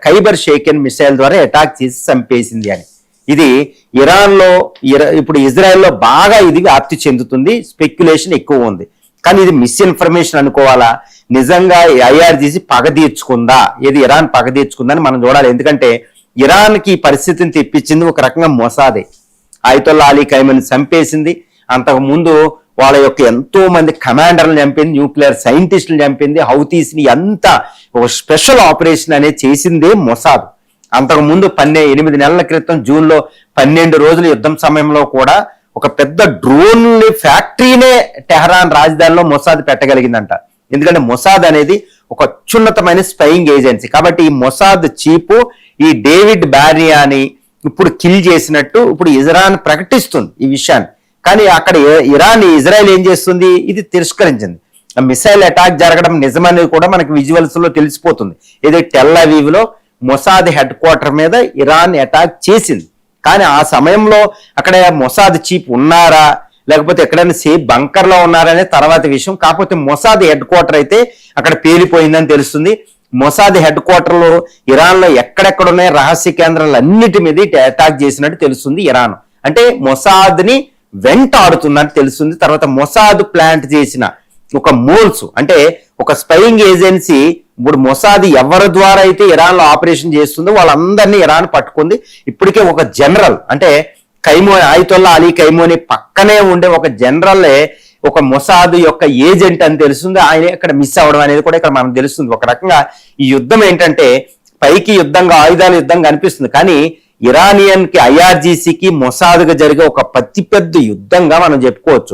Khyber షేకెన్ missile ద్వారా attack చేసి చంపేసింది అని. ఇది ఇరాన్లో ఇప్పుడు ఇజ్రాయెల్లో బాగా ఇది వ్యాప్తి చెందుతుంది, స్పెక్యులేషన్ ఎక్కువ ఉంది. కానీ ఇది మిస్ఇన్ఫర్మేషన్ అనుకోవాలా, నిజంగా ఐఆర్జీసీ పగ తీర్చుకుందా, ఇది ఇరాన్ పగ తీర్చుకుందని మనం చూడాలి. ఎందుకంటే ఇరాన్కి ఈ పరిస్థితిని తెప్పించింది ఒక రకంగా మొసాదే. ఆయతుల్లా అలీ ఖైమని చంపేసింది, అంతకుముందు వాళ్ళ యొక్క ఎంతో మంది కమాండర్లు చంపింది, న్యూక్లియర్ సైంటిస్టులు చంపింది, హౌతీస్ని అంతా ఒక స్పెషల్ ఆపరేషన్ అనేది చేసిందే మొసాద్. అంతకుముందు 8 నెలల క్రితం జూన్లో 12 రోజుల యుద్ధం సమయంలో కూడా ఒక పెద్ద డ్రోన్ ఫ్యాక్టరీనే టెహరాన్ రాజధానిలో మొసాద్ పెట్టగలిగిందంట. ఎందుకంటే మొసాద్ అనేది ఒక అత్యున్నతమైన స్పైయింగ్ ఏజెన్సీ. కాబట్టి ఈ మొసాద్ చీఫ్ ఈ డేవిడ్ బారియాని ఇప్పుడు కిల్ చేసినట్టు ఇప్పుడు ఇజ్రాయెల్ ప్రకటిస్తుంది ఈ విషయాన్ని. కానీ అక్కడ ఇజ్రాయెల్ ఏం చేస్తుంది, ఇది తిరస్కరించింది. మిసైల్ అటాక్ జరగడం నిజమనేది కూడా మనకి విజువల్స్ లో తెలిసిపోతుంది. ఇది టెల్ అవీవ్ లో మొసాద్ హెడ్ క్వార్టర్ మీద ఇరాన్ అటాక్ చేసింది. కానీ ఆ సమయంలో అక్కడ మొసాద్ చీఫ్ ఉన్నారా లేకపోతే ఎక్కడైనా సేఫ్ బంకర్ లో ఉన్నారనే తర్వాత విషయం. కాకపోతే మొసాద్ హెడ్ క్వార్టర్ అయితే అక్కడ పేలిపోయిందని తెలుస్తుంది. మొసాద్ హెడ్ క్వార్టర్ లో ఇరాన్ లో ఎక్కడెక్కడ ఉన్నాయి రహస్య కేంద్రాలు అన్నిటి మీద అటాక్ చేసినట్టు తెలుస్తుంది ఇరాన్. అంటే మొసాద్ ని వెంటాడుతుందని తెలుస్తుంది. తర్వాత మొసాద్ ప్లాంట్ చేసిన ఒక మోల్స్ అంటే ఒక స్పైయింగ్ ఏజెన్సీ ఇప్పుడు మొసాద్ ఎవరి ద్వారా అయితే ఇరాన్ లో ఆపరేషన్ చేస్తుందో వాళ్ళందరినీ ఇరాన్ పట్టుకుంది. ఇప్పటికే ఒక జనరల్ అంటే ఆయతుల్లా అలీ ఖైమోని పక్కనే ఉండే ఒక జనరల్ ఒక మొసాద్ యొక్క ఏజెంట్ అని తెలుస్తుంది. ఆయన ఇక్కడ మిస్ అవ్వడం అనేది కూడా ఇక్కడ మనకు తెలుస్తుంది. ఒక రకంగా ఈ యుద్ధం ఏంటంటే పైకి యుద్ధంగా ఆయుధాల యుద్ధంగా అనిపిస్తుంది, కానీ ఇరానియన్ కి ఐఆర్జీసీకి మొసాద్గా జరిగే ఒక పెద్ద యుద్ధంగా మనం చెప్పుకోవచ్చు.